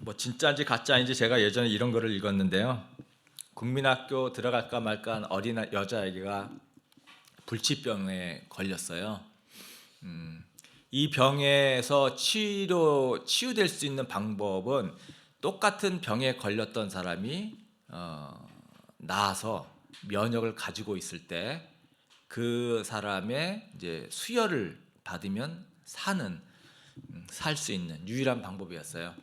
뭐 진짜인지 가짜인지 제가 예전에 이런 거를 읽었는데요. 국민학교 들어갈까 말까 한 어린 여자아이가 불치병에 걸렸어요. 이 병에서 치유될 수 있는 방법은 똑같은 병에 걸렸던 사람이 나아서 면역을 가지고 있을 때 그 사람의 이제 수혈을 받으면 살 수 있는 유일한 방법이었어요.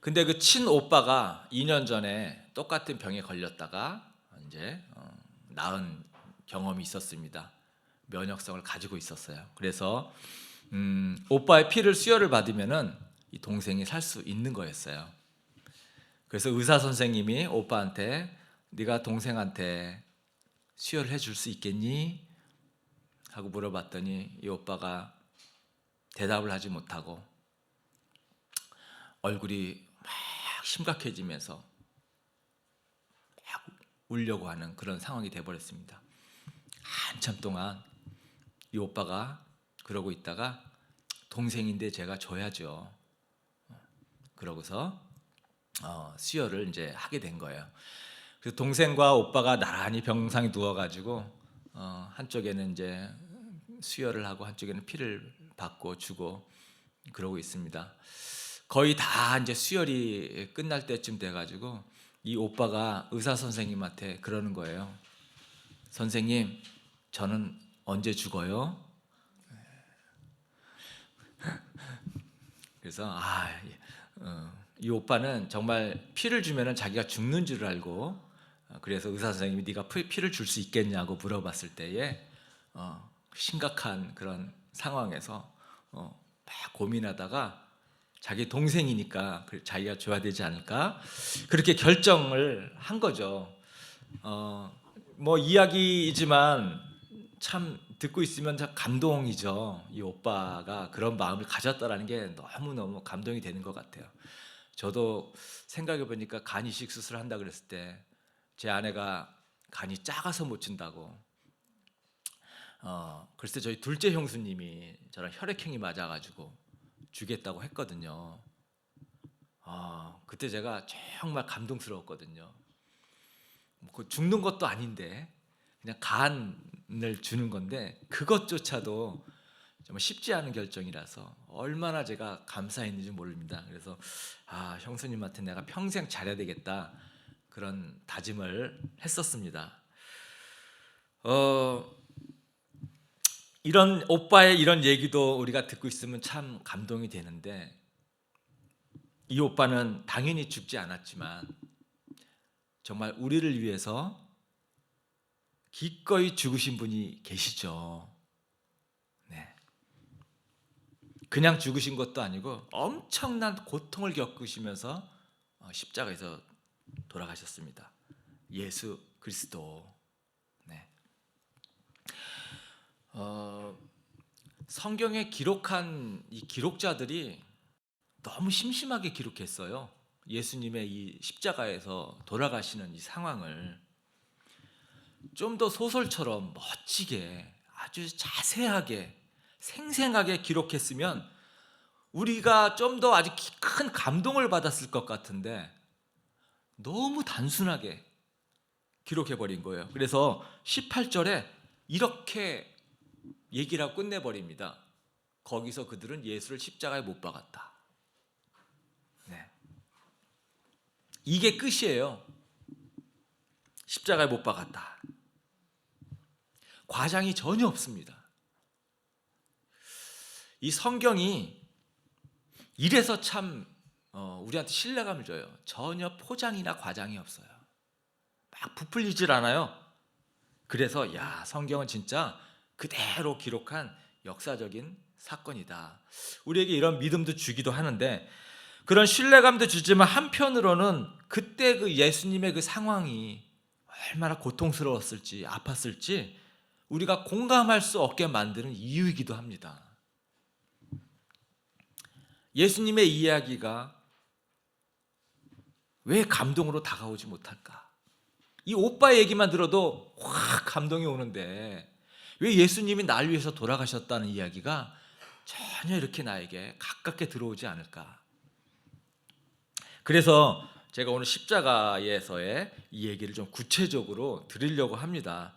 근데 그 친오빠가 2년 전에 똑같은 병에 걸렸다가 이제 나은 경험이 있었습니다. 면역성을 가지고 있었어요. 그래서 오빠의 피를 수혈을 받으면은 이 동생이 살 수 있는 거였어요. 그래서 의사 선생님이 오빠한테 네가 동생한테 수혈을 해줄 수 있겠니? 하고 물어봤더니 이 오빠가 대답을 하지 못하고 얼굴이 막 심각해지면서 막 울려고 하는 그런 상황이 돼버렸습니다. 한참 동안 이 오빠가 그러고 있다가 동생인데 제가 줘야죠. 그러고서 수혈을 이제 하게 된 거예요. 그래서 동생과 오빠가 나란히 병상에 누워가지고 한쪽에는 이제 수혈을 하고 한쪽에는 피를 받고 주고 그러고 있습니다. 거의 다 이제 수혈이 끝날 때쯤 돼가지고 이 오빠가 의사 선생님한테 그러는 거예요. 선생님, 저는 언제 죽어요? 그래서 이 오빠는 정말 피를 주면은 자기가 죽는 줄 알고 그래서 의사 선생님이 네가 피를 줄 수 있겠냐고 물어봤을 때에 심각한 그런 상황에서 막 고민하다가 자기 동생이니까 자기가 줘야 되지 않을까 그렇게 결정을 한 거죠. 뭐 이야기이지만 참 듣고 있으면 참 감동이죠. 이 오빠가 그런 마음을 가졌다라는 게 너무너무 감동이 되는 것 같아요. 저도 생각해 보니까 간 이식 수술을 한다 그랬을 때 제 아내가 간이 작아서 못 준다고 글쎄 저희 둘째 형수님이 저랑 혈액형이 맞아가지고 주겠다고 했거든요. 그때 제가 정말 감동스러웠거든요. 죽는 것도 아닌데 그냥 간을 주는 건데 그것조차도 정말 쉽지 않은 결정이라서 얼마나 제가 감사했는지 모릅니다. 그래서 형수님한테 내가 평생 잘해야 되겠다 그런 다짐을 했었습니다. 이런 오빠의 이런 얘기도 우리가 듣고 있으면 참 감동이 되는데 이 오빠는 당연히 죽지 않았지만 정말 우리를 위해서 기꺼이 죽으신 분이 계시죠. 네. 그냥 죽으신 것도 아니고 엄청난 고통을 겪으시면서 십자가에서 돌아가셨습니다. 예수 그리스도. 네. 성경에 기록한 이 기록자들이 너무 심심하게 기록했어요. 예수님의 이 십자가에서 돌아가시는 이 상황을 좀 더 소설처럼 멋지게 아주 자세하게 생생하게 기록했으면 우리가 좀 더 아주 큰 감동을 받았을 것 같은데 너무 단순하게 기록해버린 거예요. 그래서 18절에 이렇게 얘기를 하고 끝내버립니다. 거기서 그들은 예수를 십자가에 못 박았다. 네. 이게 끝이에요. 십자가에 못 박았다. 과장이 전혀 없습니다. 이 성경이 이래서 참 우리한테 신뢰감을 줘요. 전혀 포장이나 과장이 없어요. 막 부풀리질 않아요. 그래서 성경은 진짜 그대로 기록한 역사적인 사건이다. 우리에게 이런 믿음도 주기도 하는데 그런 신뢰감도 주지만 한편으로는 그때 그 예수님의 그 상황이 얼마나 고통스러웠을지 아팠을지 우리가 공감할 수 없게 만드는 이유이기도 합니다. 예수님의 이야기가 왜 감동으로 다가오지 못할까? 이 오빠 얘기만 들어도 확 감동이 오는데 왜 예수님이 날 위해서 돌아가셨다는 이야기가 전혀 이렇게 나에게 가깝게 들어오지 않을까? 그래서 제가 오늘 십자가에서의 이 얘기를 좀 구체적으로 드리려고 합니다.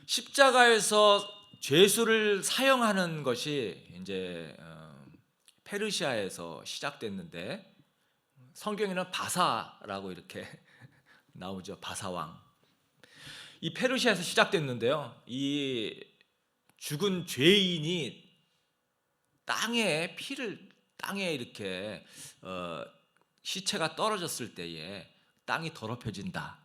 십자가에서 죄수를 사형하는 것이 이제 페르시아에서 시작됐는데, 성경에는 바사라고 이렇게 나오죠. 바사왕. 이 페르시아에서 시작됐는데요. 이 죽은 죄인이 땅에 이렇게 시체가 떨어졌을 때에 땅이 더럽혀진다.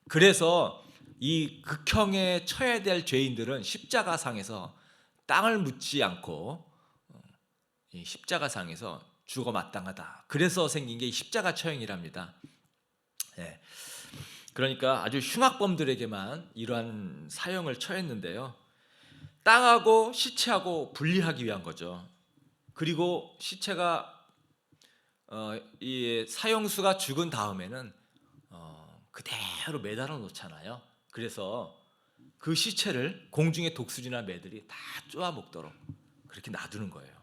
그래서 이 극형에 처해야 될 죄인들은 십자가상에서 땅을 묻지 않고 이 십자가상에서 죽어 마땅하다. 그래서 생긴 게 십자가 처형이랍니다. 네. 그러니까 아주 흉악범들에게만 이러한 사형을 처했는데요. 땅하고 시체하고 분리하기 위한 거죠. 그리고 시체가 이 사형수가 죽은 다음에는 그대로 매달아 놓잖아요. 그래서 그 시체를 공중의 독수리나 매들이 다 쪼아 먹도록 그렇게 놔두는 거예요.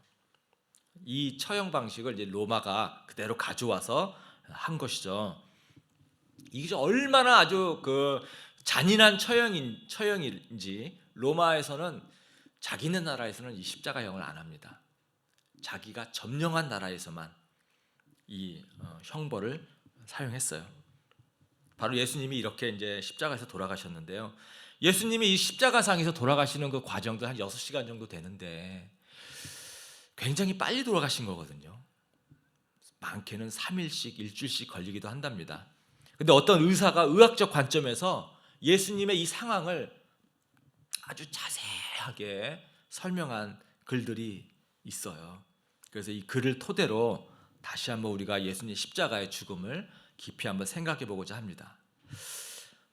이 처형 방식을 이제 로마가 그대로 가져와서 한 것이죠. 이게 얼마나 아주 그 잔인한 처형인지 로마에서는 자기네 나라에서는 이 십자가형을 안 합니다. 자기가 점령한 나라에서만 이 형벌을 사용했어요. 바로 예수님이 이렇게 이제 십자가에서 돌아가셨는데요. 예수님이 이 십자가상에서 돌아가시는 그 과정도 한 6시간 정도 되는데 굉장히 빨리 돌아가신 거거든요. 많게는 3일씩 일주일씩 걸리기도 한답니다. 근데 어떤 의사가 의학적 관점에서 예수님의 이 상황을 아주 자세하게 설명한 글들이 있어요. 그래서 이 글을 토대로 다시 한번 우리가 예수님의 십자가의 죽음을 깊이 한번 생각해 보고자 합니다.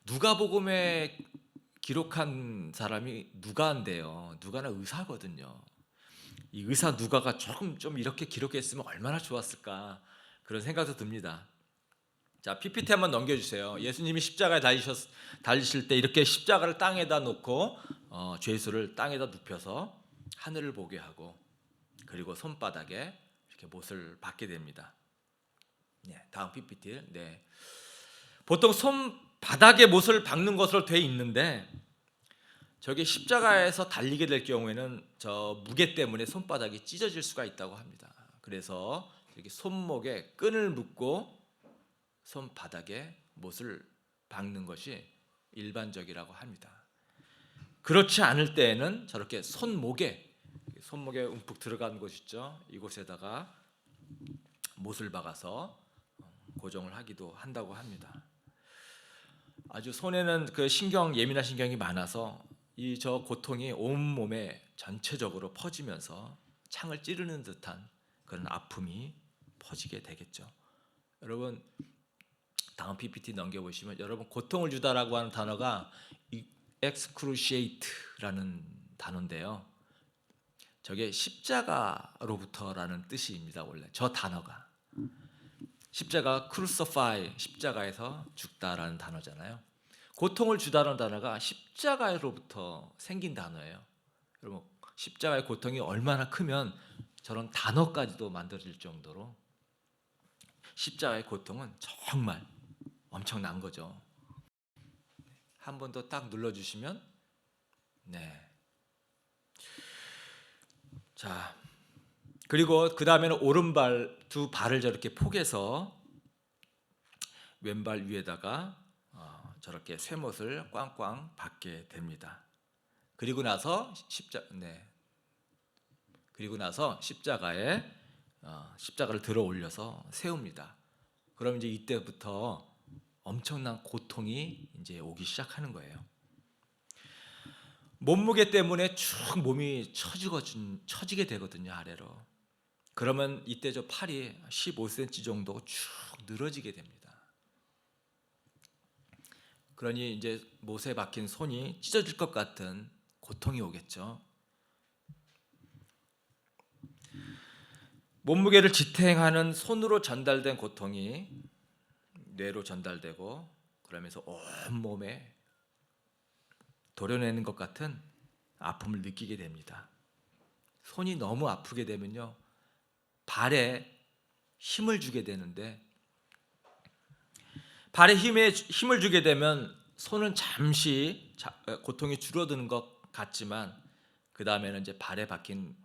누가복음에 기록한 사람이 누가인데요. 누가는 의사거든요. 이 의사 누가가 조금 좀 이렇게 기록했으면 얼마나 좋았을까 그런 생각도 듭니다. 자, PPT 한번 넘겨주세요. 예수님이 십자가에 달리실 때 이렇게 십자가를 땅에다 놓고 죄수를 땅에다 눕혀서 하늘을 보게 하고 그리고 손바닥에 이렇게 못을 박게 됩니다. 네, 다음 PPT. 네. 보통 손바닥에 못을 박는 것으로 돼 있는데 저게 십자가에서 달리게 될 경우에는 저 무게 때문에 손바닥이 찢어질 수가 있다고 합니다. 그래서 이렇게 손목에 끈을 묶고 손바닥에 못을 박는 것이 일반적이라고 합니다. 그렇지 않을 때에는 저렇게 손목에 움푹 들어간 곳 있죠. 이곳에다가 못을 박아서 고정을 하기도 한다고 합니다. 아주 손에는 그 예민한 신경이 많아서 이 저 고통이 온 몸에 전체적으로 퍼지면서 창을 찌르는 듯한 그런 아픔이 퍼지게 되겠죠. 여러분 다음 PPT 넘겨보시면 여러분 고통을 주다라고 하는 단어가 excruciate라는 단어인데요. 저게 십자가로부터라는 뜻입니다. 원래 저 단어가 십자가 crucify 십자가에서 죽다라는 단어잖아요. 고통을 주다라는 단어가 십자가로부터 생긴 단어예요. 여러분 십자가의 고통이 얼마나 크면 저런 단어까지도 만들어질 정도로 십자가의 고통은 정말 엄청난 거죠. 한 번 더 딱 눌러주시면 네. 자 그리고 그 다음에는 오른발 두 발을 저렇게 포개서 왼발 위에다가 저렇게 쇠못을 꽝꽝 박게 됩니다. 그리고 나서 십자가에 십자가를 들어 올려서 세웁니다. 그럼 이제 이때부터 엄청난 고통이 이제 오기 시작하는 거예요. 몸무게 때문에 쭉 몸이 처지게 되거든요, 아래로. 그러면 이때 저 팔이 15cm 정도 쭉 늘어지게 됩니다. 그러니 이제 못에 박힌 손이 찢어질 것 같은 고통이 오겠죠. 몸무게를 지탱하는 손으로 전달된 고통이 뇌로 전달되고 그러면서 온 몸에 도려내는 것 같은 아픔을 느끼게 됩니다. 손이 너무 아프게 되면요 발에 힘을 주게 되는데, 발에 힘을 주게 되면 손은 잠시 고통이 줄어드는 것 같지만 그 다음에는 이제 발에 박힌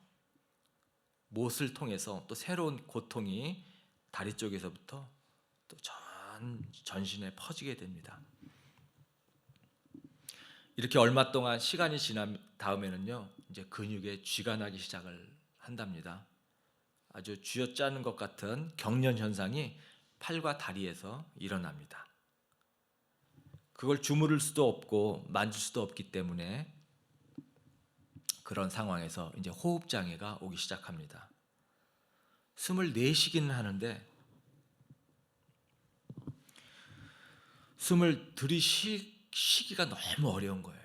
못을 통해서 또 새로운 고통이 다리 쪽에서부터 또 전신에 퍼지게 됩니다. 이렇게 얼마 동안 시간이 지난 다음에는요, 이제 근육에 쥐가 나기 시작을 한답니다. 아주 쥐어짜는 것 같은 경련 현상이 팔과 다리에서 일어납니다. 그걸 주무를 수도 없고 만질 수도 없기 때문에 그런 상황에서 이제 호흡 장애가 오기 시작합니다. 숨을 내쉬기는 하는데 숨을 들이쉬기가 너무 어려운 거예요.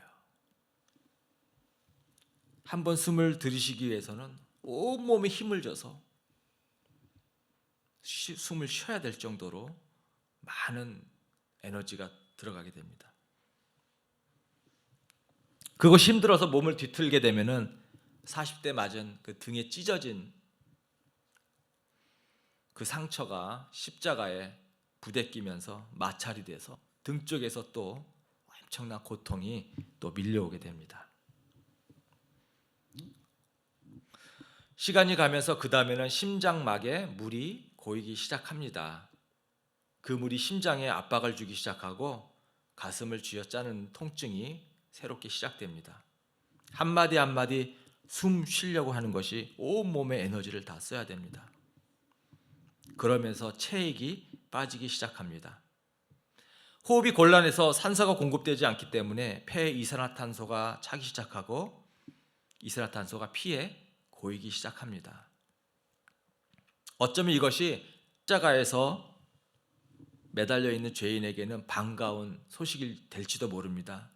한번 숨을 들이쉬기 위해서는 온몸에 힘을 줘서 숨을 쉬어야 될 정도로 많은 에너지가 들어가게 됩니다. 그것이 힘들어서 몸을 뒤틀게 되면은 40대 맞은 그 등에 찢어진 그 상처가 십자가에 부대끼면서 마찰이 돼서 등 쪽에서 또 엄청난 고통이 또 밀려오게 됩니다. 시간이 가면서 그 다음에는 심장막에 물이 고이기 시작합니다. 그 물이 심장에 압박을 주기 시작하고 가슴을 쥐어짜는 통증이 새롭게 시작됩니다. 한마디 한마디 숨 쉬려고 하는 것이 온몸의 에너지를 다 써야 됩니다. 그러면서 체액이 빠지기 시작합니다. 호흡이 곤란해서 산소가 공급되지 않기 때문에 폐에 이산화탄소가 차기 시작하고 이산화탄소가 피에 고이기 시작합니다. 어쩌면 이것이 십자가에서 매달려 있는 죄인에게는 반가운 소식이 될지도 모릅니다.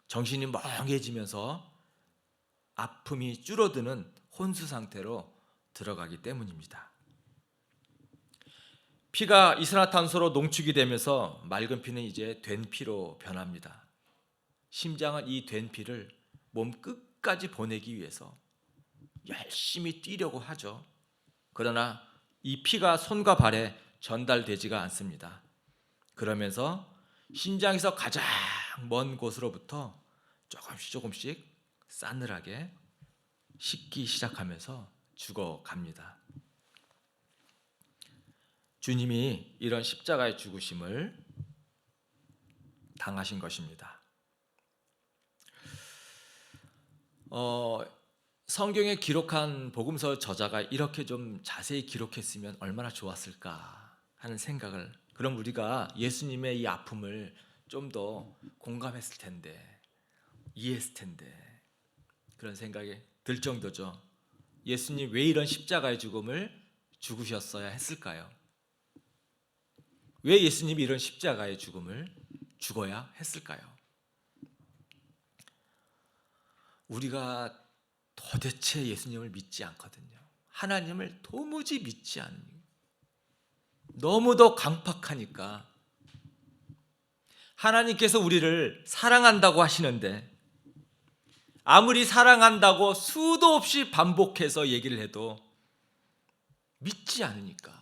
정신이 멍해지면서 아픔이 줄어드는 혼수 상태로 들어가기 때문입니다. 피가 이산화탄소로 농축이 되면서 맑은 피는 이제 된 피로 변합니다. 심장은 이 된 피를 몸 끝까지 보내기 위해서 열심히 뛰려고 하죠. 그러나 이 피가 손과 발에 전달되지가 않습니다. 그러면서 심장에서 가장 먼 곳으로부터 조금씩 싸늘하게 식기 시작하면서 죽어갑니다. 주님이 이런 십자가의 죽으심을 당하신 것입니다. 성경에 기록한 복음서 저자가 이렇게 좀 자세히 기록했으면 얼마나 좋았을까 하는 생각을, 그럼 우리가 예수님의 이 아픔을 좀 더 공감했을 텐데, 이해했을 텐데, 그런 생각이 들 정도죠. 예수님 왜 이런 십자가의 죽음을 죽으셨어야 했을까요? 왜 예수님이 이런 십자가의 죽음을 죽어야 했을까요? 우리가 도대체 예수님을 믿지 않거든요. 하나님을 도무지 믿지 않는, 너무도 강팍하니까. 하나님께서 우리를 사랑한다고 하시는데 아무리 사랑한다고 수도 없이 반복해서 얘기를 해도 믿지 않으니까.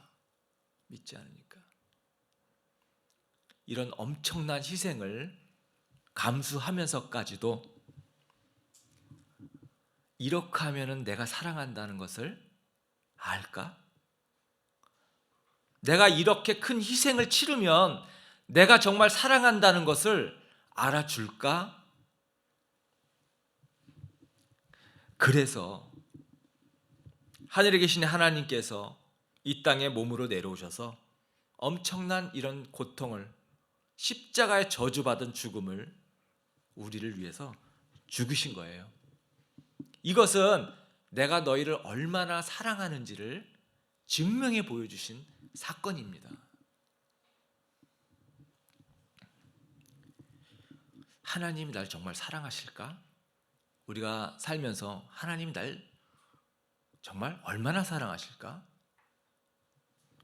이런 엄청난 희생을 감수하면서까지도 이렇게 하면은 내가 사랑한다는 것을 알까? 내가 이렇게 큰 희생을 치르면 내가 정말 사랑한다는 것을 알아줄까? 그래서 하늘에 계신 하나님께서 이 땅에 몸으로 내려오셔서 엄청난 이런 고통을, 십자가에 저주받은 죽음을 우리를 위해서 죽으신 거예요. 이것은 내가 너희를 얼마나 사랑하는지를 증명해 보여주신 사건입니다. 하나님이 날 정말 사랑하실까? 우리가 살면서 하나님이 날 정말 얼마나 사랑하실까?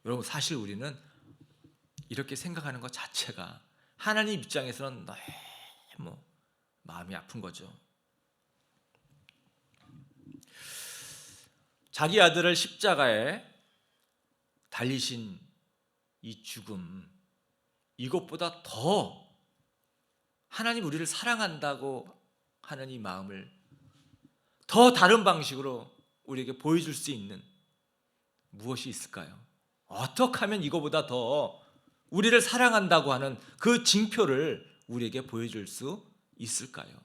여러분, 사실 우리는 이렇게 생각하는 것 자체가 하나님 입장에서는 너무 마음이 아픈 거죠. 자기 아들을 십자가에 달리신 이 죽음, 이것보다 더 하나님 우리를 사랑한다고 하는 이 마음을 더 다른 방식으로 우리에게 보여줄 수 있는 무엇이 있을까요? 어떻게 하면 이거보다 더 우리를 사랑한다고 하는 그 징표를 우리에게 보여줄 수 있을까요?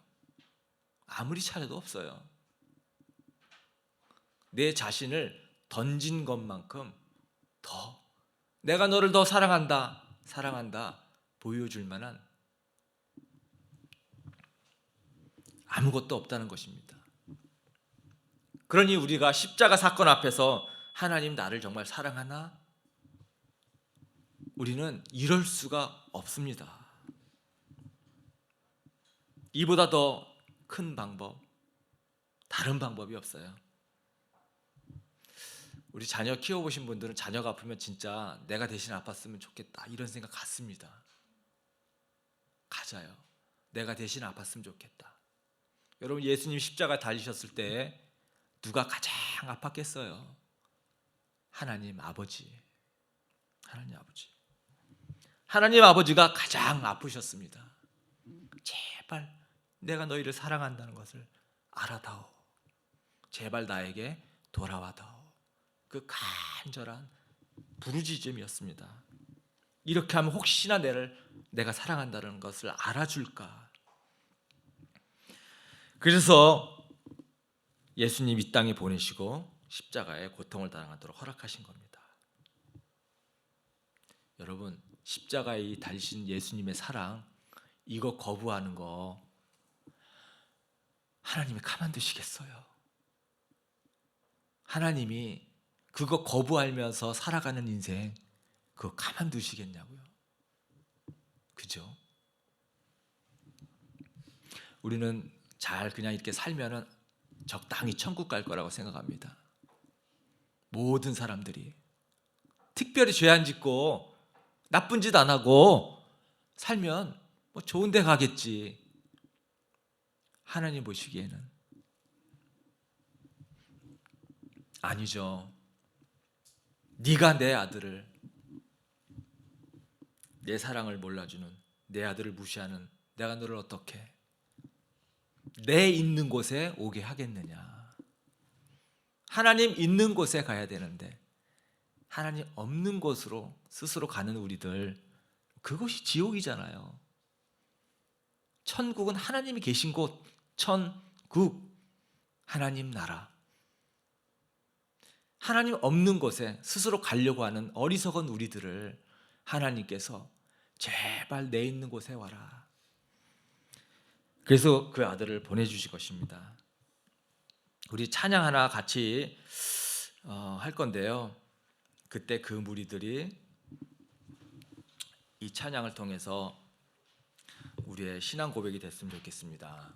아무리 찾아도 없어요. 내 자신을 던진 것만큼 더 내가 너를 더 사랑한다 보여줄 만한 아무것도 없다는 것입니다. 그러니 우리가 십자가 사건 앞에서 하나님 나를 정말 사랑하나? 우리는 이럴 수가 없습니다. 이보다 더 큰 방법, 다른 방법이 없어요. 우리 자녀 키워보신 분들은 자녀가 아프면 진짜 내가 대신 아팠으면 좋겠다 이런 생각 갖습니다. 가져요. 내가 대신 아팠으면 좋겠다. 여러분, 예수님 십자가 달리셨을 때 누가 가장 아팠겠어요? 하나님 아버지. 하나님 아버지가 가장 아프셨습니다. 제발 내가 너희를 사랑한다는 것을 알아다오. 제발 나에게 돌아와다오. 그 간절한 부르짖음이었습니다. 이렇게 하면 혹시나 내가 사랑한다는 것을 알아줄까. 그래서 예수님 이 땅에 보내시고 십자가에 고통을 당하도록 허락하신 겁니다. 여러분, 십자가에 달리신 예수님의 사랑, 이거 거부하는 거 하나님이 가만두시겠어요? 하나님이 그거 거부하면서 살아가는 인생 그거 가만두시겠냐고요? 그죠? 우리는 잘 그냥 이렇게 살면은 적당히 천국 갈 거라고 생각합니다. 모든 사람들이 특별히 죄 안 짓고 나쁜 짓 안 하고 살면 뭐 좋은 데 가겠지. 하나님 보시기에는 아니죠. 네가 내 아들을, 내 사랑을 몰라주는 내 아들을 무시하는 내가 너를 어떻게 내 있는 곳에 오게 하겠느냐. 하나님 있는 곳에 가야 되는데 하나님 없는 곳으로 스스로 가는 우리들, 그것이 지옥이잖아요. 천국은 하나님이 계신 곳, 천국, 하나님 나라. 하나님 없는 곳에 스스로 가려고 하는 어리석은 우리들을 하나님께서 제발 내 있는 곳에 와라. 그래서 그 아들을 보내주실 것입니다. 우리 찬양 하나 같이 할 건데요. 그때 그 무리들이 이 찬양을 통해서 우리의 신앙 고백이 됐으면 좋겠습니다.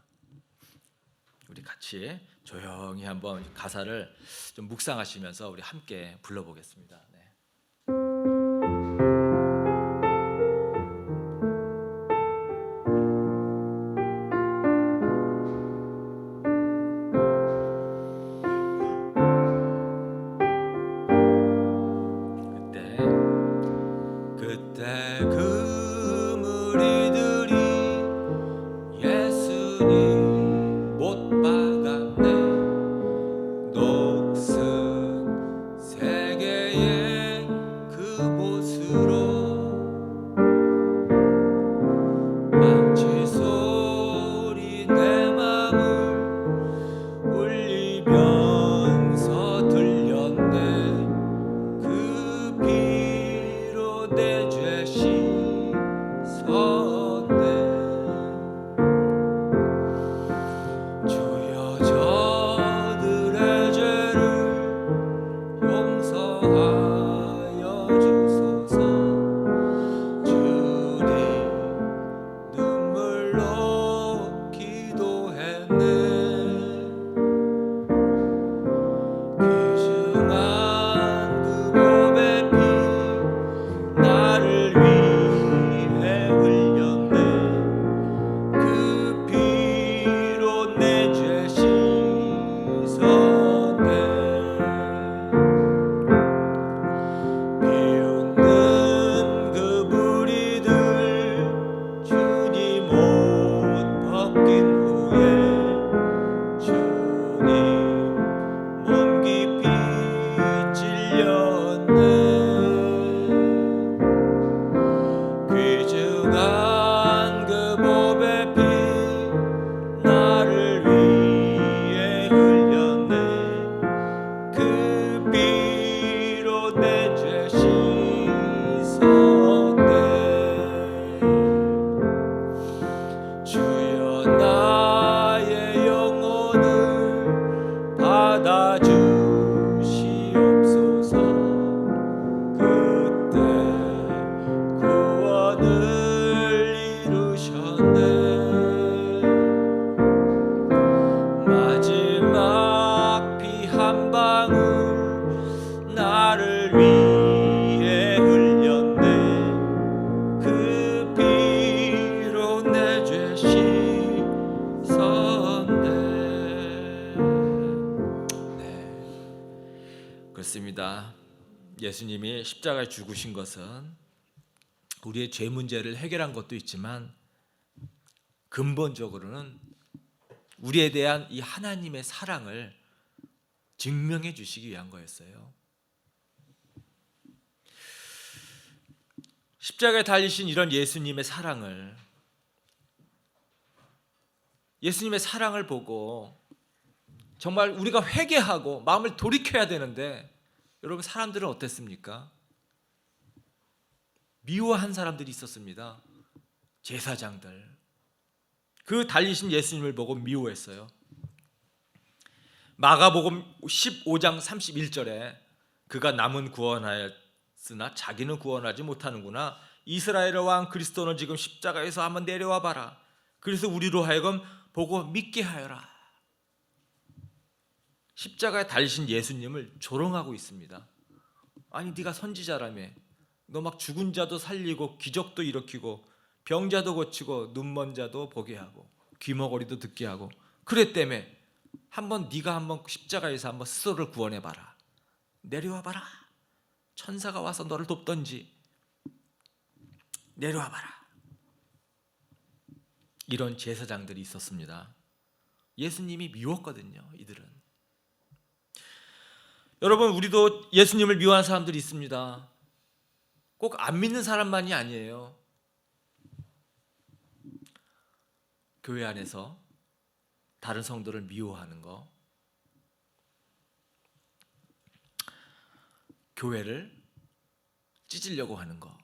우리 같이 조용히 한번 가사를 좀 묵상하시면서 우리 함께 불러보겠습니다. 네. 그때 그 무리들이 예수님 못 박았네. 녹슨 세계에 그렇습니다. 예수님이 십자가에 죽으신 것은 우리의 죄 문제를 해결한 것도 있지만 근본적으로는 우리에 대한 이 하나님의 사랑을 증명해 주시기 위한 거였어요. 십자가에 달리신 이런 예수님의 사랑을 보고 정말 우리가 회개하고 마음을 돌이켜야 되는데, 여러분 사람들은 어땠습니까? 미워한 사람들이 있었습니다. 제사장들, 그 달리신 예수님을 보고 미워했어요. 마가복음 15장 31절에 그가 남은 구원하였으나 자기는 구원하지 못하는구나. 이스라엘의 왕 그리스도는 지금 십자가에서 한번 내려와 봐라. 그래서 우리로 하여금 보고 믿게 하여라. 십자가에 달리신 예수님을 조롱하고 있습니다. 아니 네가 선지자라며, 너 막 죽은 자도 살리고 기적도 일으키고 병자도 고치고 눈먼 자도 보게 하고 귀머거리도 듣게 하고 그랬다며, 네가 한번 십자가에서 한번 스스로를 구원해 봐라. 내려와 봐라. 천사가 와서 너를 돕던지 내려와 봐라. 이런 제사장들이 있었습니다. 예수님이 미웠거든요, 이들은. 여러분, 우리도 예수님을 미워하는 사람들이 있습니다. 꼭 안 믿는 사람만이 아니에요. 교회 안에서 다른 성도를 미워하는 거, 교회를 찢으려고 하는 거,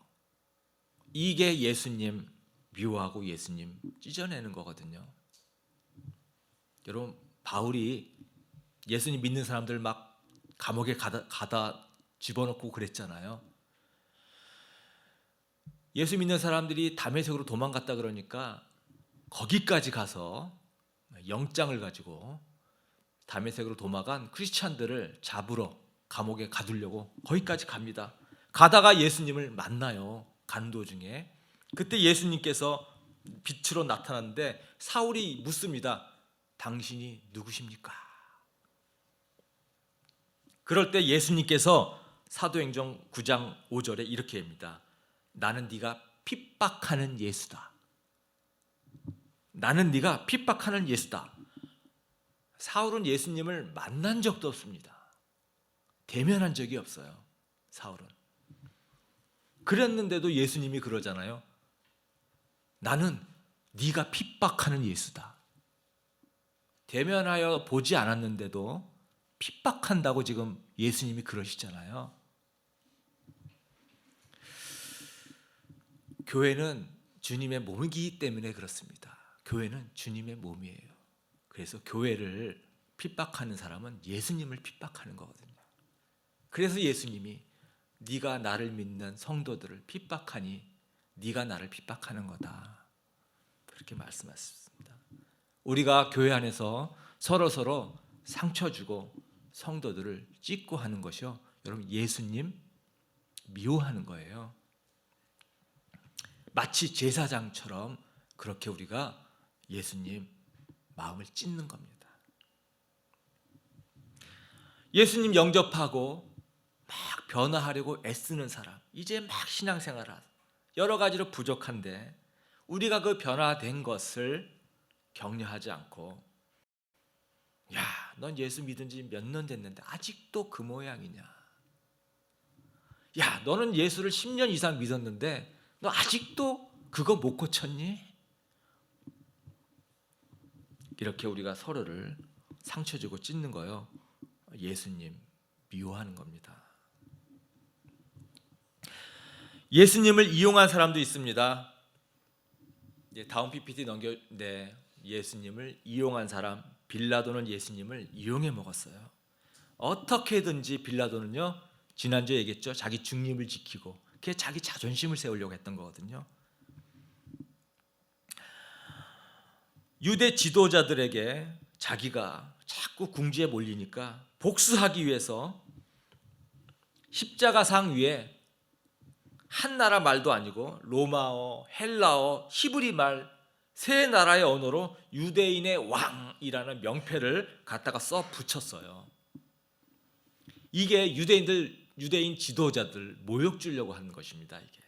이게 예수님 미워하고 예수님 찢어내는 거거든요. 여러분, 바울이 예수님 믿는 사람들 막 감옥에 가다 집어넣고 그랬잖아요. 예수 믿는 사람들이 다메섹으로 도망갔다 그러니까 거기까지 가서 영장을 가지고 다메섹으로 도망간 크리스찬들을 잡으러 감옥에 가두려고 거기까지 갑니다. 가다가 예수님을 만나요. 가는 도중에. 그때 예수님께서 빛으로 나타났는데 사울이 묻습니다. 당신이 누구십니까? 그럴 때 예수님께서 사도행전 9장 5절에 이렇게 합니다. 나는 네가 핍박하는 예수다. 나는 네가 핍박하는 예수다. 사울은 예수님을 만난 적도 없습니다. 대면한 적이 없어요. 사울은. 그랬는데도 예수님이 그러잖아요. 나는 네가 핍박하는 예수다. 대면하여 보지 않았는데도 핍박한다고 지금 예수님이 그러시잖아요. 교회는 주님의 몸이기 때문에 그렇습니다. 교회는 주님의 몸이에요. 그래서 교회를 핍박하는 사람은 예수님을 핍박하는 거거든요. 그래서 예수님이 네가 나를 믿는 성도들을 핍박하니 네가 나를 핍박하는 거다. 그렇게 말씀하셨습니다. 우리가 교회 안에서 서로 상처 주고 성도들을 찢고 하는 것이요, 여러분 예수님 미워하는 거예요. 마치 제사장처럼 그렇게 우리가 예수님 마음을 찢는 겁니다. 예수님 영접하고 막 변화하려고 애쓰는 사람, 이제 막 신앙생활을 여러 가지로 부족한데 우리가 그 변화된 것을 격려하지 않고, 야, 넌 예수 믿은 지 몇 년 됐는데 아직도 그 모양이냐? 야, 너는 예수를 10년 이상 믿었는데 너 아직도 그거 못 고쳤니? 이렇게 우리가 서로를 상처 주고 찢는 거요, 예수님 미워하는 겁니다. 예수님을 이용한 사람도 있습니다. 다음 PPT 예수님을 이용한 사람, 빌라도는 예수님을 이용해 먹었어요. 어떻게든지 빌라도는요, 지난주에 얘기했죠. 자기 중립을 지키고 그게 자기 자존심을 세우려고 했던 거거든요. 유대 지도자들에게 자기가 자꾸 궁지에 몰리니까 복수하기 위해서 십자가상 위에 한 나라 말도 아니고 로마어, 헬라어, 히브리 말 세 나라의 언어로 유대인의 왕이라는 명패를 갖다가 써 붙였어요. 이게 유대인 지도자들 모욕 주려고 하는 것입니다. 이게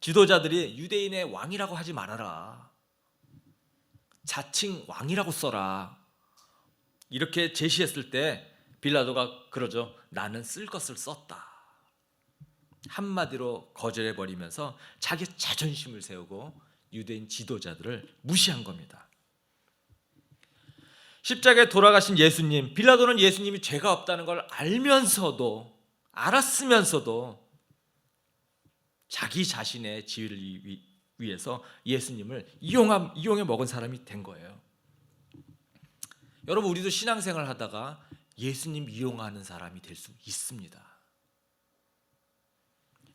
지도자들이 유대인의 왕이라고 하지 말아라, 자칭 왕이라고 써라, 이렇게 제시했을 때 빌라도가 그러죠. 나는 쓸 것을 썼다. 한마디로 거절해 버리면서 자기 자존심을 세우고 유대인 지도자들을 무시한 겁니다. 십자가에 돌아가신 예수님, 빌라도는 예수님이 죄가 없다는 걸 알았으면서도 자기 자신의 지위를 위해서 예수님을 이용해 먹은 사람이 된 거예요. 여러분, 우리도 신앙생활 하다가 예수님 이용하는 사람이 될 수 있습니다.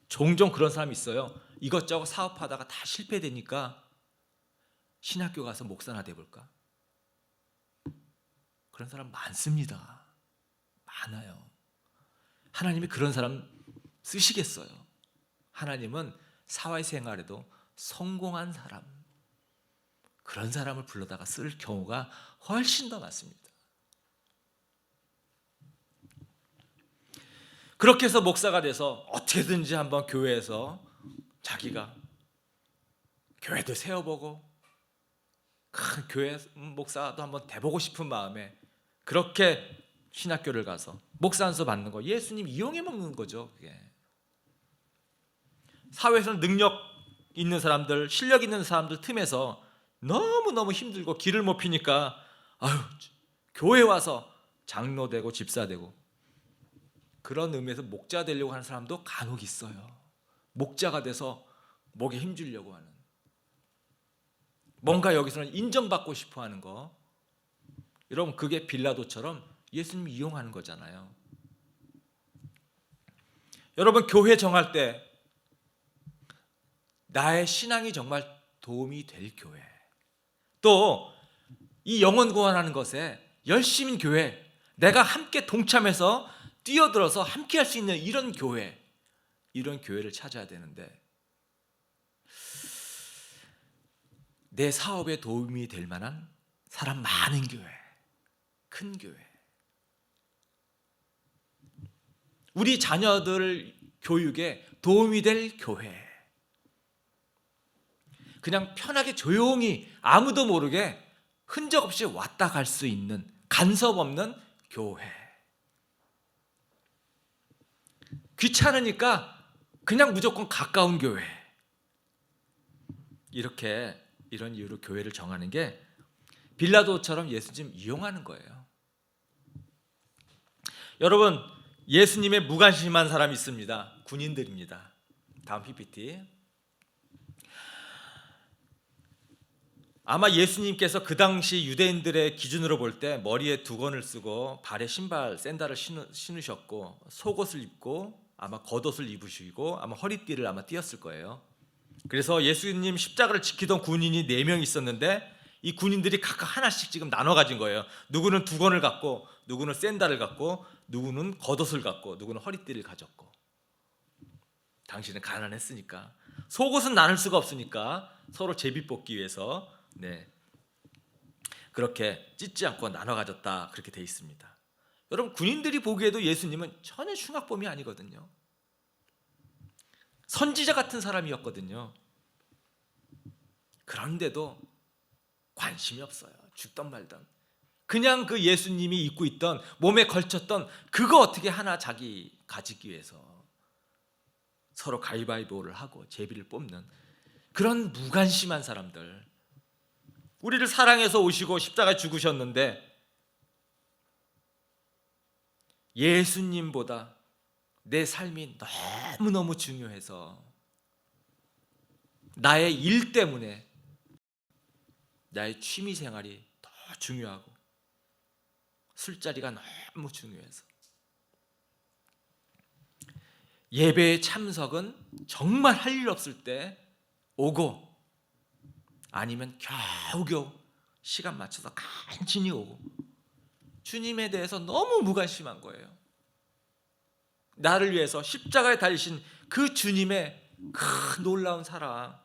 종종 그런 사람이 있어요. 이것저것 사업하다가 다 실패되니까 신학교 가서 목사나 돼볼까? 그런 사람 많습니다. 많아요. 하나님이 그런 사람 쓰시겠어요? 하나님은 사회생활에도 성공한 사람, 그런 사람을 불러다가 쓸 경우가 훨씬 더 많습니다. 그렇게 해서 목사가 돼서 어떻게든지 한번 교회에서 자기가 교회도 세워보고 큰 교회 목사도 한번 돼보고 싶은 마음에 그렇게 신학교를 가서 목사 안수 받는 거, 예수님 이용해 먹는 거죠. 그게. 사회에서는 능력 있는 사람들, 실력 있는 사람들 틈에서 너무너무 힘들고 길을 못 피니까 교회 와서 장로 되고 집사 되고, 그런 의미에서 목자 되려고 하는 사람도 간혹 있어요. 목자가 돼서 목에 힘주려고 하는, 뭔가 여기서는 인정받고 싶어 하는 거. 여러분, 그게 빌라도처럼 예수님 이용하는 거잖아요. 여러분, 교회 정할 때 나의 신앙이 정말 도움이 될 교회, 또 이 영혼 구원하는 것에 열심인 교회, 내가 함께 동참해서 뛰어들어서 함께 할 수 있는 이런 교회를 찾아야 되는데, 내 사업에 도움이 될 만한 사람 많은 교회, 큰 교회, 우리 자녀들 교육에 도움이 될 교회, 그냥 편하게 조용히 아무도 모르게 흔적 없이 왔다 갈 수 있는 간섭 없는 교회. 귀찮으니까 그냥 무조건 가까운 교회. 이런 이유로 교회를 정하는 게 빌라도처럼 예수님 이용하는 거예요. 여러분, 예수님의 무관심한 사람이 있습니다. 군인들입니다. 다음 PPT. 아마 예수님께서 그 당시 유대인들의 기준으로 볼 때 머리에 두건을 쓰고 발에 샌들을 신으셨고 속옷을 입고 아마 겉옷을 입으시고 아마 허리띠를 아마 띄었을 거예요. 그래서 예수님 십자가를 지키던 군인이 4명 있었는데 이 군인들이 각각 하나씩 지금 나눠 가진 거예요. 누구는 두건을 갖고, 누구는 샌들을 갖고, 누구는 겉옷을 갖고, 누구는 허리띠를 가졌고. 당신은 가난했으니까, 속옷은 나눌 수가 없으니까 서로 제비 뽑기 위해서 그렇게 찢지 않고 나눠 가졌다, 그렇게 돼 있습니다. 여러분, 군인들이 보기에도 예수님은 전혀 흉악범이 아니거든요. 선지자 같은 사람이었거든요. 그런데도 관심이 없어요. 죽던 말던. 그냥 그 예수님이 입고 있던, 몸에 걸쳤던 그거 어떻게 하나 자기 가지기 위해서 서로 가위바위보를 하고 제비를 뽑는 그런 무관심한 사람들. 우리를 사랑해서 오시고 십자가에 죽으셨는데 예수님보다 내 삶이 너무너무 중요해서 나의 일 때문에 나의 취미 생활이 더 중요하고 술자리가 너무 중요해서 예배에 참석은 정말 할 일 없을 때 오고, 아니면 겨우겨우 시간 맞춰서 간신히 오고, 주님에 대해서 너무 무관심한 거예요. 나를 위해서 십자가에 달리신 그 주님의 그 놀라운 사랑,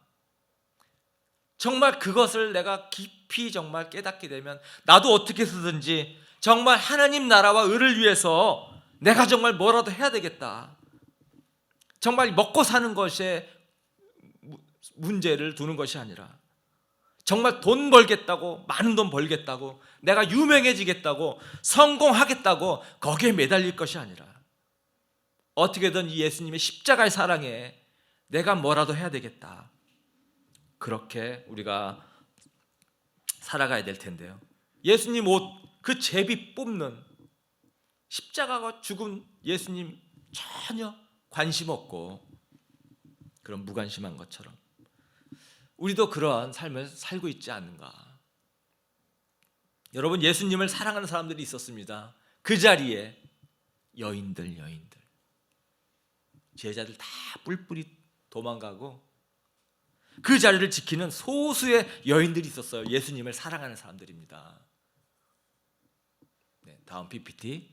정말 그것을 내가 깊이 정말 깨닫게 되면 나도 어떻게 해서든지 정말 하나님 나라와 의를 위해서 내가 정말 뭐라도 해야 되겠다. 정말 먹고 사는 것에 문제를 두는 것이 아니라 정말 돈 벌겠다고, 많은 돈 벌겠다고, 내가 유명해지겠다고, 성공하겠다고 거기에 매달릴 것이 아니라 어떻게든 이 예수님의 십자가의 사랑에 내가 뭐라도 해야 되겠다. 그렇게 우리가 살아가야 될 텐데요. 예수님 옷 그 제비 뽑는 십자가가 죽은 예수님 전혀 관심 없고 그런 무관심한 것처럼 우리도 그러한 삶을 살고 있지 않는가. 여러분, 예수님을 사랑하는 사람들이 있었습니다. 그 자리에 여인들 제자들 다 뿔뿔이 도망가고 그 자리를 지키는 소수의 여인들이 있었어요. 예수님을 사랑하는 사람들입니다. 네, 다음 PPT.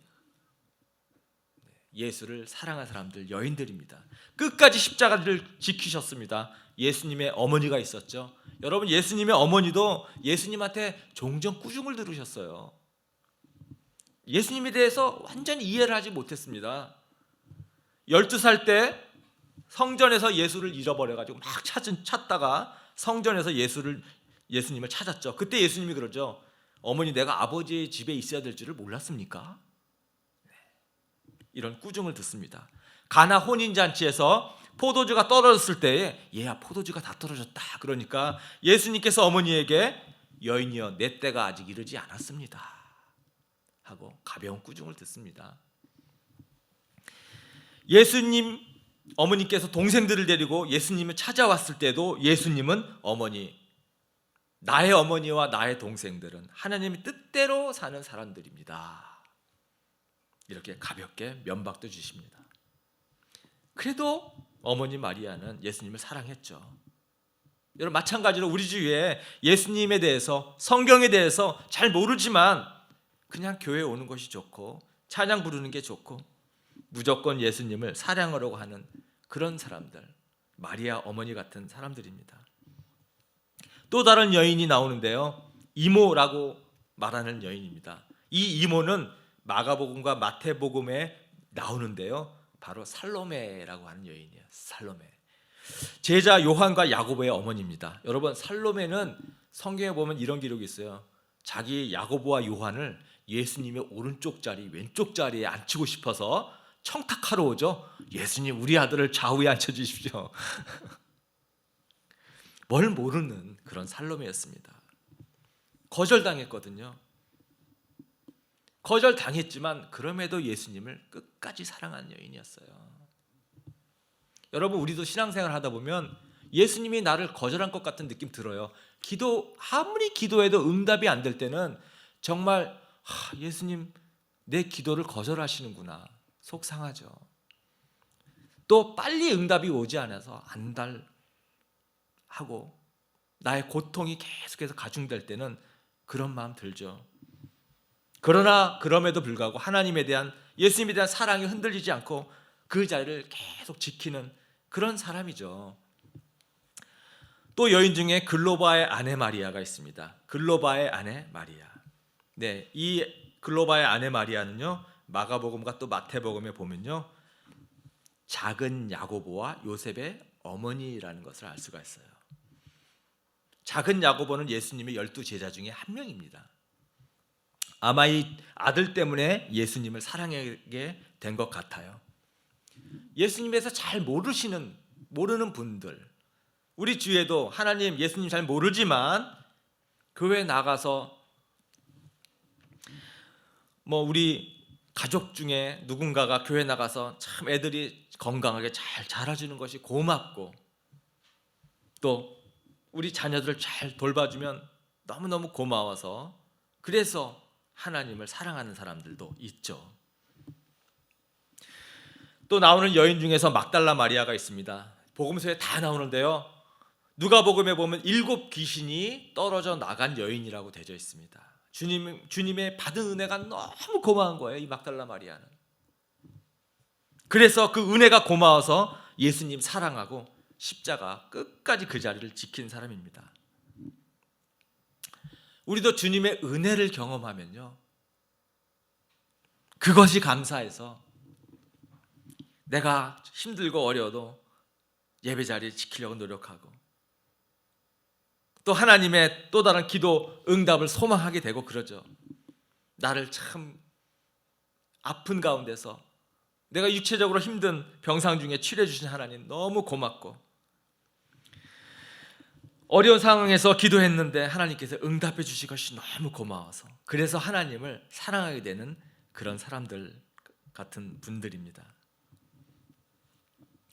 예수를 사랑하는 사람들, 여인들입니다. 끝까지 십자가를 지키셨습니다. 예수님의 어머니가 있었죠. 여러분, 예수님의 어머니도 예수님한테 종종 꾸중을 들으셨어요. 예수님에 대해서 완전히 이해를 하지 못했습니다. 12살 때 성전에서 예수를 잃어버려가지고 막 찾다가 성전에서 예수님을 찾았죠. 그때 예수님이 그러죠. 어머니, 내가 아버지의 집에 있어야 될 줄을 몰랐습니까? 이런 꾸중을 듣습니다. 가나 혼인잔치에서 포도주가 떨어졌을 때에 얘야, 포도주가 다 떨어졌다. 그러니까 예수님께서 어머니에게 여인이여, 내 때가 아직 이르지 않았습니다 하고 가벼운 꾸중을 듣습니다. 예수님 어머니께서 동생들을 데리고 예수님을 찾아왔을 때도 예수님은 어머니, 나의 어머니와 나의 동생들은 하나님의 뜻대로 사는 사람들입니다. 이렇게 가볍게 면박도 주십니다. 그래도 어머니 마리아는 예수님을 사랑했죠. 여러분, 마찬가지로 우리 주위에 예수님에 대해서, 성경에 대해서 잘 모르지만 그냥 교회에 오는 것이 좋고 찬양 부르는 게 좋고 무조건 예수님을 사랑하려고 하는 그런 사람들, 마리아 어머니 같은 사람들입니다. 또 다른 여인이 나오는데요, 이모라고 말하는 여인입니다. 이 이모는 마가복음과 마태복음에 나오는데요, 바로 살로메라고 하는 여인이에요. 살로메, 제자 요한과 야고보의 어머니입니다. 여러분, 살로메는 성경에 보면 이런 기록이 있어요. 자기 야고보와 요한을 예수님의 오른쪽 자리, 왼쪽 자리에 앉히고 싶어서 청탁하러 오죠. 예수님, 우리 아들을 좌우에 앉혀주십시오. 뭘 모르는 그런 살로메였습니다. 거절당했거든요. 거절당했지만 그럼에도 예수님을 끝까지 사랑한 여인이었어요. 여러분, 우리도 신앙생활 하다 보면 예수님이 나를 거절한 것 같은 느낌 들어요. 아무리 기도해도 응답이 안 될 때는 정말 예수님, 내 기도를 거절하시는구나, 속상하죠. 또 빨리 응답이 오지 않아서 안달하고 나의 고통이 계속해서 가중될 때는 그런 마음 들죠. 그러나 그럼에도 불구하고 하나님에 대한, 예수님에 대한 사랑이 흔들리지 않고 그 자리를 계속 지키는 그런 사람이죠. 또 여인 중에 글로바의 아내 마리아가 있습니다. 글로바의 아내 마리아. 네, 이 글로바의 아내 마리아는요, 마가복음과 또 마태복음에 보면요, 작은 야고보와 요셉의 어머니라는 것을 알 수가 있어요. 작은 야고보는 예수님의 12제자 중에 한 명입니다. 아마 이 아들 때문에 예수님을 사랑하게 된 것 같아요. 예수님에 대해서 잘 모르는 분들, 우리 주위에도 하나님, 예수님 잘 모르지만 교회 나가서 우리 가족 중에 누군가가 교회 나가서 참 애들이 건강하게 잘 자라주는 것이 고맙고, 또 우리 자녀들을 잘 돌봐주면 너무너무 고마워서 그래서 하나님을 사랑하는 사람들도 있죠. 또 나오는 여인 중에서 막달라 마리아가 있습니다. 복음서에 다 나오는데요, 누가복음에 보면 7 귀신이 떨어져 나간 여인이라고 되어 있습니다. 주님의 받은 은혜가 너무 고마운 거예요, 이 막달라 마리아는. 그래서 그 은혜가 고마워서 예수님 사랑하고 십자가 끝까지 그 자리를 지킨 사람입니다. 우리도 주님의 은혜를 경험하면요, 그것이 감사해서 내가 힘들고 어려워도 예배 자리 지키려고 노력하고 또 하나님의 또 다른 기도 응답을 소망하게 되고 그러죠. 나를 참 아픈 가운데서 내가 육체적으로 힘든 병상 중에 치료해 주신 하나님 너무 고맙고, 어려운 상황에서 기도했는데 하나님께서 응답해 주신 것이 너무 고마워서 그래서 하나님을 사랑하게 되는 그런 사람들 같은 분들입니다.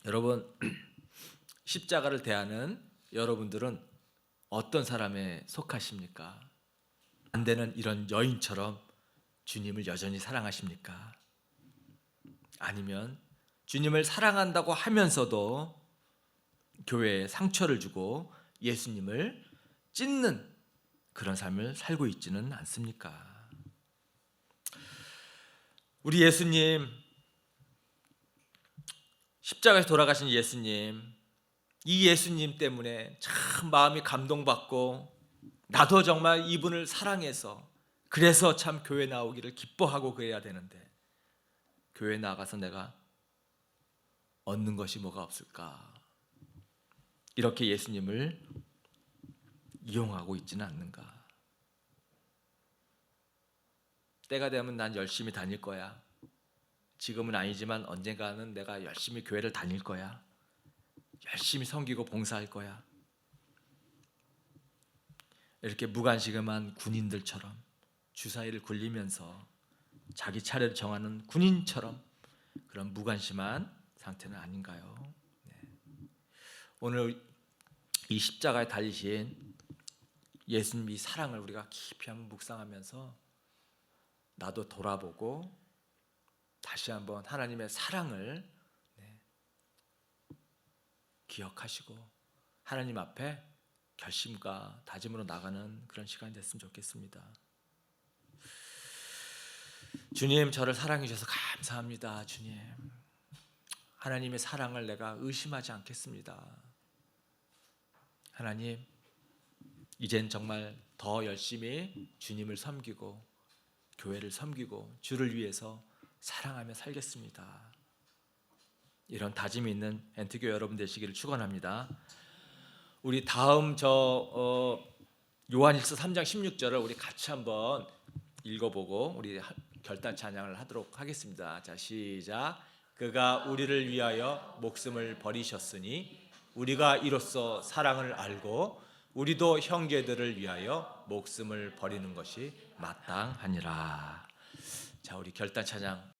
여러분, 십자가를 대하는 여러분들은 어떤 사람에 속하십니까? 안 되는 이런 여인처럼 주님을 여전히 사랑하십니까? 아니면 주님을 사랑한다고 하면서도 교회에 상처를 주고 예수님을 찢는 그런 삶을 살고 있지는 않습니까? 우리 예수님, 십자가에서 돌아가신 예수님, 이 예수님 때문에 참 마음이 감동받고 나도 정말 이분을 사랑해서 그래서 참 교회 나오기를 기뻐하고 그래야 되는데 교회 나가서 내가 얻는 것이 뭐가 없을까? 이렇게 예수님을 이용하고 있지는 않는가? 때가 되면 난 열심히 다닐 거야. 지금은 아니지만 언젠가는 내가 열심히 교회를 다닐 거야. 열심히 섬기고 봉사할 거야. 이렇게 무관심한 군인들처럼 주사위를 굴리면서 자기 차례를 정하는 군인처럼 그런 무관심한 상태는 아닌가요? 네. 오늘 이 십자가에 달리신 예수님의 사랑을 우리가 깊이 한번 묵상하면서 나도 돌아보고 다시 한번 하나님의 사랑을 기억하시고 하나님 앞에 결심과 다짐으로 나가는 그런 시간이 됐으면 좋겠습니다. 주님, 저를 사랑해 주셔서 감사합니다. 주님, 하나님의 사랑을 내가 의심하지 않겠습니다. 하나님, 이젠 정말 더 열심히 주님을 섬기고 교회를 섬기고 주를 위해서 사랑하며 살겠습니다. 이런 다짐이 있는 엔트교회 여러분 되시기를 축원합니다. 우리 다음 요한일서 3장 16절을 우리 같이 한번 읽어보고 우리 결단 찬양을 하도록 하겠습니다. 자, 시작. 그가 우리를 위하여 목숨을 버리셨으니 우리가 이로써 사랑을 알고 우리도 형제들을 위하여 목숨을 버리는 것이 마땅하니라. 자, 우리 결단 찬양